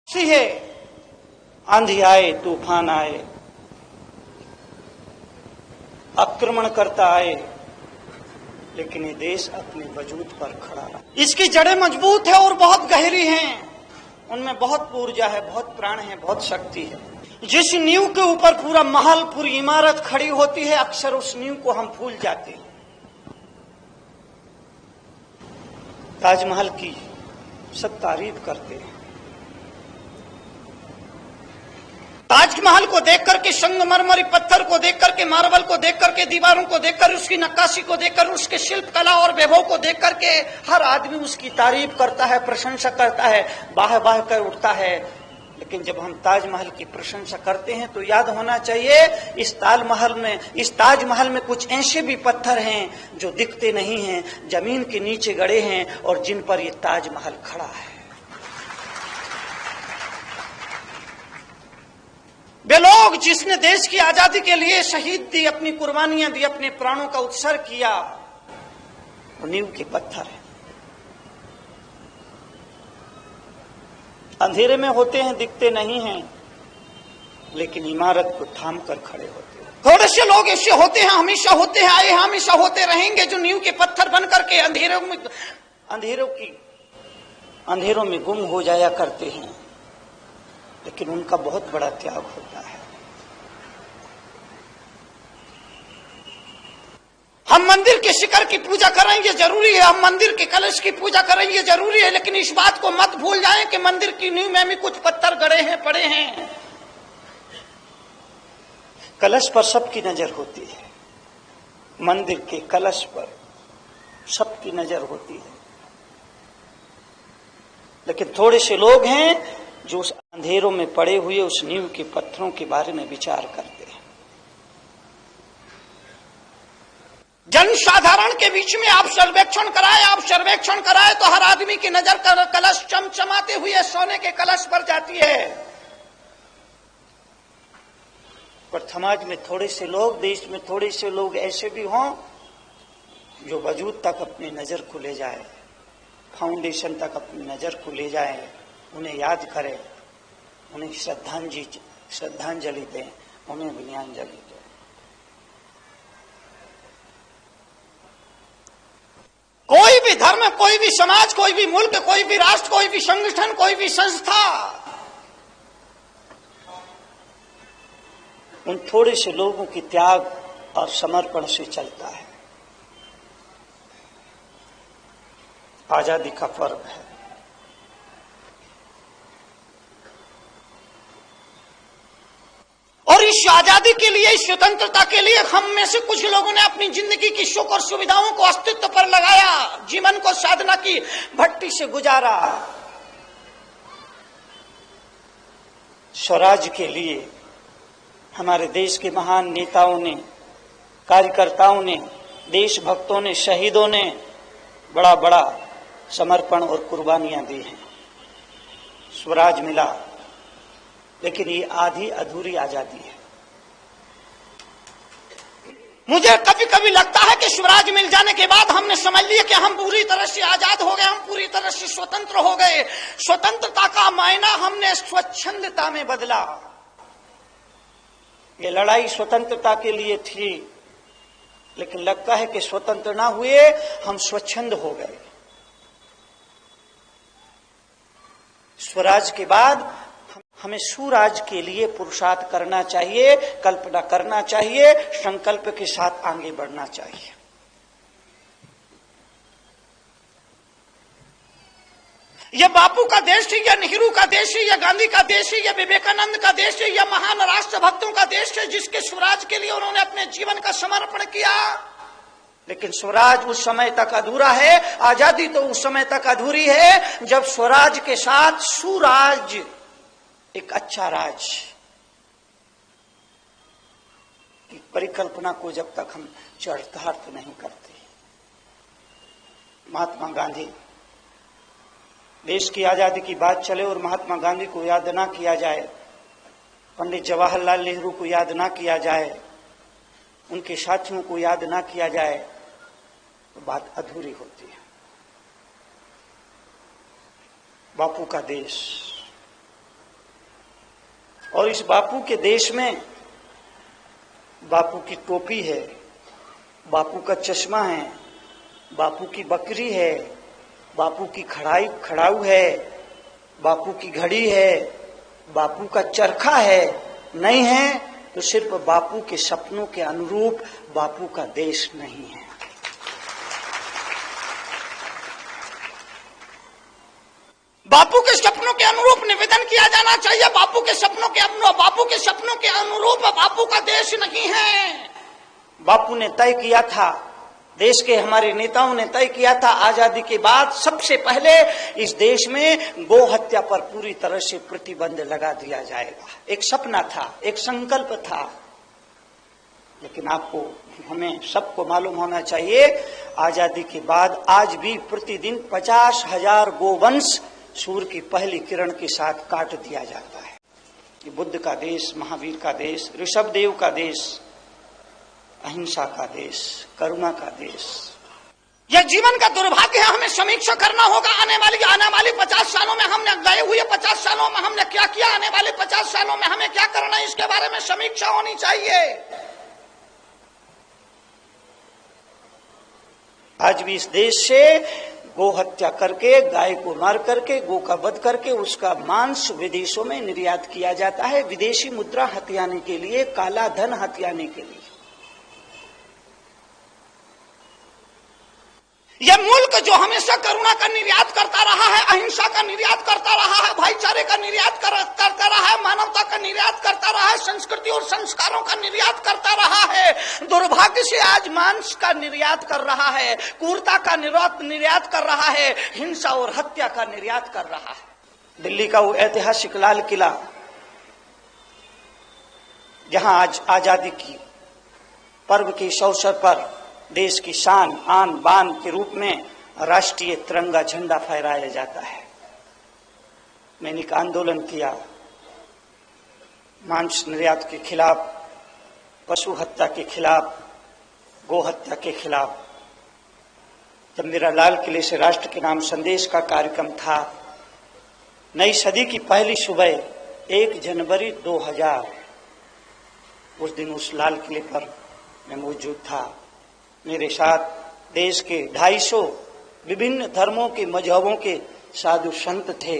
सी है, आंधी आए, तूफान आए, आक्रमण करता आए, लेकिन ये देश अपने वजूद पर खड़ा रहा। इसकी जड़ें मजबूत है और बहुत गहरी हैं, उनमें बहुत ऊर्जा है, बहुत प्राण है, बहुत शक्ति है। जिस नींव के ऊपर पूरा महल, पूरी इमारत खड़ी होती है, अक्सर उस नींव को हम भूल जाते हैं। ताजमहल की सब तारीफ करते हैं। ताजमहल को देख करके, संगमरमरी पत्थर को देख करके, मार्बल को देख करके, दीवारों को देखकर, उसकी नक्काशी को देखकर, उसके शिल्प कला और वैभव को देख करके हर आदमी उसकी तारीफ करता है, प्रशंसा करता है, बाह बाह कर उठता है। लेकिन जब हम ताजमहल की प्रशंसा करते हैं तो याद होना चाहिए, इस ताजमहल में कुछ ऐसे भी पत्थर हैं जो दिखते नहीं हैं, जमीन के नीचे गड़े हैं और जिन पर यह ताजमहल खड़ा है। वे लोग जिसने देश की आजादी के लिए शहीद दी, अपनी कुर्बानियां दी, अपने प्राणों का उत्सर्ग किया, वो नींव के पत्थर है। अंधेरे में होते हैं, दिखते नहीं हैं, लेकिन इमारत को थाम कर खड़े होते हैं। थोड़े से लोग ऐसे होते हैं, हमेशा होते हैं, आए हमेशा होते रहेंगे, जो नींव के पत्थर बन करके अंधेरों में गुम हो जाया करते हैं, लेकिन उनका बहुत बड़ा त्याग होता है। हम मंदिर के शिखर की पूजा करें ये जरूरी है, हम मंदिर के कलश की पूजा करें ये जरूरी है, लेकिन इस बात को मत भूल जाएं कि मंदिर की नींव में भी कुछ पत्थर गड़े हैं, पड़े हैं। कलश पर सबकी नजर होती है, मंदिर के कलश पर सबकी नजर होती है, लेकिन थोड़े से लोग हैं जो उस अंधेरों में पड़े हुए उस नींव के पत्थरों के बारे में विचार करते हैं। जनसाधारण के बीच में आप सर्वेक्षण कराए तो हर आदमी की नजर कलश चमचमाते हुए सोने के कलश पर जाती है। पर समाज में थोड़े से लोग, देश में थोड़े से लोग ऐसे भी हों जो वजूद तक अपनी नजर को ले जाए, फाउंडेशन तक अपनी नजर को ले जाए, उन्हें याद करें, उन्हें श्रद्धांजलि दें, उन्हें विनयान्जलि दें। कोई भी धर्म, कोई भी समाज, कोई भी मुल्क, कोई भी राष्ट्र, कोई भी संगठन, कोई भी संस्था उन थोड़े से लोगों की त्याग और समर्पण से चलता है। आजादी का पर्व है। और इस आजादी के लिए, इस स्वतंत्रता के लिए हम में से कुछ लोगों ने अपनी जिंदगी की सुख और सुविधाओं को अस्तित्व पर लगाया, जीवन को साधना की भट्टी से गुजारा। स्वराज के लिए हमारे देश के महान नेताओं ने, कार्यकर्ताओं ने, देशभक्तों ने, शहीदों ने बड़ा बड़ा समर्पण और कुर्बानियां दी हैं। स्वराज मिला, लेकिन ये आधी अधूरी आजादी है। मुझे कभी कभी लगता है कि स्वराज मिल जाने के बाद हमने समझ लिया कि हम पूरी तरह से आजाद हो गए, हम पूरी तरह से स्वतंत्र हो गए। स्वतंत्रता का मायना हमने स्वच्छंदता में बदला। ये लड़ाई स्वतंत्रता के लिए थी, लेकिन लगता है कि स्वतंत्र ना हुए, हम स्वच्छंद हो गए। स्वराज के बाद हमें सुराज के लिए पुरुषार्थ करना चाहिए, कल्पना करना चाहिए, संकल्प के साथ आगे बढ़ना चाहिए। यह बापू का देश है, या नेहरू का देश है, या गांधी का देश है, या विवेकानंद का देश है, या महान राष्ट्रभक्तों का देश है, जिसके स्वराज के लिए उन्होंने अपने जीवन का समर्पण किया। लेकिन स्वराज उस समय तक अधूरा है, आजादी तो उस समय तक अधूरी है जब स्वराज के साथ सुराज, एक अच्छा राज की परिकल्पना को जब तक हम चरितार्थ नहीं करते। महात्मा गांधी, देश की आजादी की बात चले और महात्मा गांधी को याद ना किया जाए, पंडित जवाहरलाल नेहरू को याद ना किया जाए, उनके साथियों को याद ना किया जाए, तो बात अधूरी होती है। बापू का देश, और इस बापू के देश में बापू की टोपी है, बापू का चश्मा है, बापू की बकरी है, बापू की खड़ाऊ है, बापू की घड़ी है, बापू का चरखा है, नहीं है तो सिर्फ बापू के सपनों के अनुरूप बापू का देश नहीं है। बापू के सपनों के अनुरूप निवेदन किया जाना चाहिए, बापू के सपनों के अनुरूप बापू का देश नहीं है। बापू ने तय किया था, देश के हमारे नेताओं ने तय किया था, आजादी के बाद सबसे पहले इस देश में गो हत्या पर पूरी तरह से प्रतिबंध लगा दिया जाएगा। एक सपना था, एक संकल्प था, लेकिन आपको हमें सबको मालूम होना चाहिए, आजादी के बाद आज भी प्रतिदिन 50,000 गोवंश सूर्य की पहली किरण के साथ काट दिया जाता है। ये बुद्ध का देश, महावीर का देश, ऋषभदेव का देश, अहिंसा का देश, करुणा का देश। यह जीवन का दुर्भाग्य है। हमें समीक्षा करना होगा आने वाली 50 सालों में हमने गए हुए 50 सालों में हमने क्या किया, आने वाले 50 सालों में हमें क्या करना है, इसके बारे में समीक्षा होनी चाहिए। आज भी इस देश से गो हत्या करके, गाय को मार करके, गो का वध करके उसका मांस विदेशों में निर्यात किया जाता है, विदेशी मुद्रा हथियाने के लिए, काला धन हथियाने के लिए। यह मुल्क जो हमेशा करुणा का निर्यात करता रहा है, अहिंसा का निर्यात करता रहा है, भाईचारे का निर्यात करता रहा है, मानवता का निर्यात करता रहा है, संस्कृति और संस्कारों का निर्यात करता रहा है, दुर्भाग्य से आज मांस का निर्यात कर रहा है, क्रूरता का निर्यात कर रहा है, हिंसा और हत्या का निर्यात कर रहा है। दिल्ली का वो ऐतिहासिक लाल किला, जहां आज आजादी की पर्व के इस अवसर पर देश की शान आन बान के रूप में राष्ट्रीय तिरंगा झंडा फहराया जाता है। मैंने एक आंदोलन किया मांस निर्यात के खिलाफ, पशु हत्या के खिलाफ, गो हत्या के खिलाफ। जब मेरा लाल किले से राष्ट्र के नाम संदेश का कार्यक्रम था, नई सदी की पहली सुबह 1 जनवरी 2000, उस दिन उस लाल किले पर मैं मौजूद था। मेरे साथ देश के 250 विभिन्न धर्मों के, मजहबों के साधु संत थे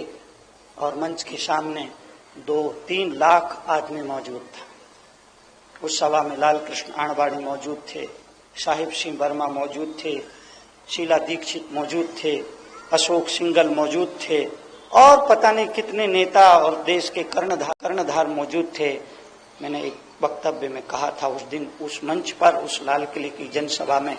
और मंच के सामने 2-3 लाख आदमी मौजूद था। उस सभा में लाल कृष्ण आडवाणी मौजूद थे, साहिब सिंह वर्मा मौजूद थे, शीला दीक्षित मौजूद थे, अशोक सिंघल मौजूद थे और पता नहीं कितने नेता और देश के कर्णधार मौजूद थे। मैंने एक वक्तव्य में कहा था उस दिन, उस मंच पर, उस लाल किले की जनसभा में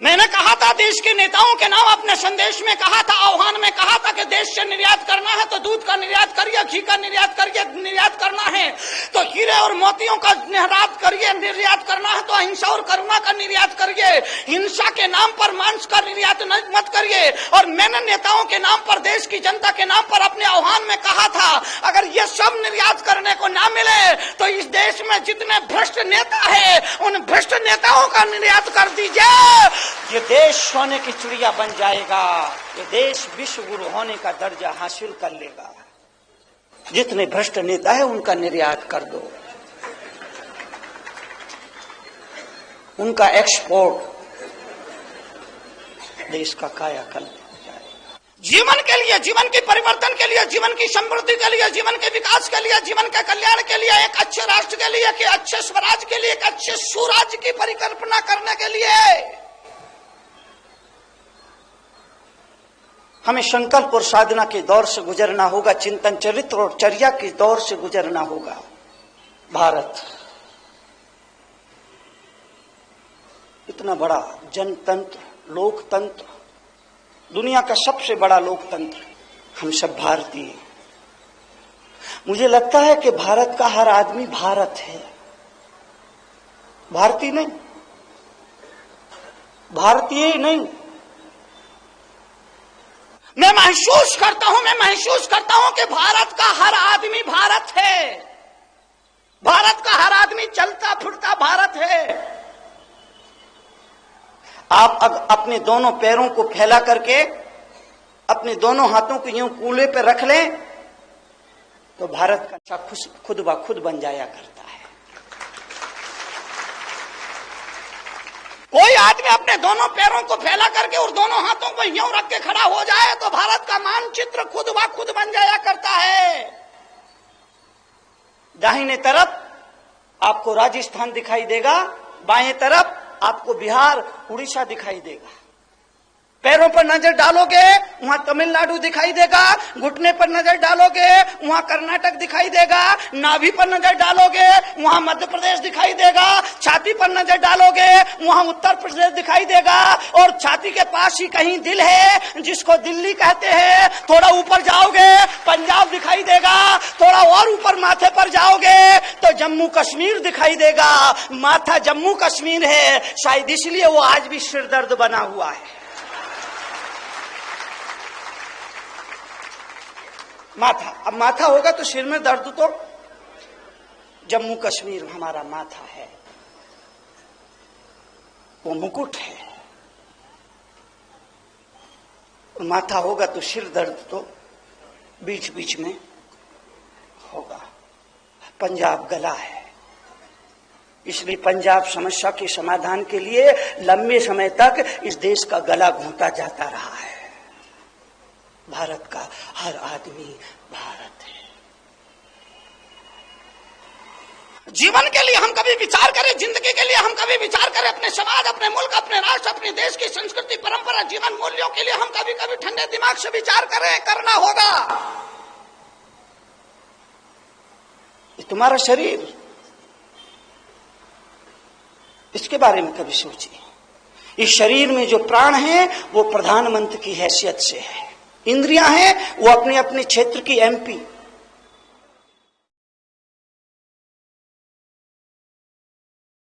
मैंने कहा था, देश के नेताओं के नाम अपने संदेश में कहा था, आह्वान में कहा था कि देश से निर्यात करना है तो दूध का निर्यात करिए, घी का निर्यात करिए, निर्यात करना है तो हीरे और मोतियों का निर्यात करिए, निर्यात करना है तो अहिंसा और करुणा का निर्यात करिए, हिंसा के नाम पर मांस का निर्यात मत करिए। और मैंने नेताओं के नाम पर, देश की जनता के नाम पर अपने आह्वान में कहा था, अगर ये सब निर्यात करने को ना मिले तो इस देश में जितने भ्रष्ट नेता है उन भ्रष्ट नेताओं का निर्यात कर दीजिए। ये देश सोने की चिड़िया बन जाएगा, ये देश विश्व गुरु होने का दर्जा हासिल कर लेगा। जितने भ्रष्ट नेता है उनका निर्यात कर दो, उनका एक्सपोर्ट, देश का कायाकल्प हो जाएगा। जीवन के लिए, जीवन के परिवर्तन के लिए, जीवन की समृद्धि के लिए, जीवन के विकास के लिए, जीवन के कल्याण के लिए, एक अच्छे राष्ट्र के लिए, कि अच्छे स्वराज के लिए, एक अच्छे सुराज की परिकल्पना करने के लिए हमें संकल्प और साधना के दौर से गुजरना होगा, चिंतन, चरित्र और चर्या के दौर से गुजरना होगा। भारत इतना बड़ा जनतंत्र, लोकतंत्र, दुनिया का सबसे बड़ा लोकतंत्र, हम सब भारतीय। मुझे लगता है कि भारत का हर आदमी भारत है, भारतीय नहीं, भारतीय ही नहीं। मैं महसूस करता हूं कि भारत का हर आदमी भारत है, भारत का हर आदमी चलता फिरता भारत है। आप अपने दोनों पैरों को फैला करके, अपने दोनों हाथों को यूं कूल्हे पे रख लें तो भारत का नक्शा खुद ब खुद बन जाया करता है। कोई आदमी अपने दोनों पैरों को फैला करके और दोनों हाथों को यूं रख के खड़ा हो जाए तो भारत का मानचित्र खुद ब खुद बन जाया करता है। दाहिने तरफ आपको राजस्थान दिखाई देगा, बाएं तरफ आपको बिहार उड़ीसा दिखाई देगा। पैरों पर नजर डालोगे वहां तमिलनाडु दिखाई देगा, घुटने पर नजर डालोगे वहां कर्नाटक दिखाई देगा, नाभि पर नजर डालोगे वहां मध्य प्रदेश दिखाई देगा, छाती पर नजर डालोगे वहां उत्तर प्रदेश दिखाई देगा, और छाती के पास ही कहीं दिल है जिसको दिल्ली कहते हैं। थोड़ा ऊपर जाओगे पंजाब दिखाई देगा, थोड़ा और ऊपर माथे पर जाओगे तो जम्मू कश्मीर दिखाई देगा। माथा जम्मू कश्मीर है, शायद इसलिए वो आज भी सिर दर्द बना हुआ है। माथा, अब माथा होगा तो सिर में दर्द, तो जम्मू कश्मीर हमारा माथा है, वो मुकुट है। माथा होगा तो सिर दर्द तो बीच बीच में होगा। पंजाब गला है, इसलिए पंजाब समस्या के समाधान के लिए लंबे समय तक इस देश का गला घोंटा जाता रहा है। भारत का हर आदमी भारत है। जीवन के लिए हम कभी विचार करें, जिंदगी के लिए हम कभी विचार करें, अपने समाज, अपने मुल्क, अपने राष्ट्र, अपने देश की संस्कृति, परंपरा, जीवन मूल्यों के लिए हम कभी कभी ठंडे दिमाग से विचार करें। करना होगा। ये तुम्हारा शरीर, इसके बारे में कभी सोचिए। इस शरीर में जो प्राण है वो प्रधानमंत्री की हैसियत से है। इंद्रियां हैं वो अपने अपने क्षेत्र की MP,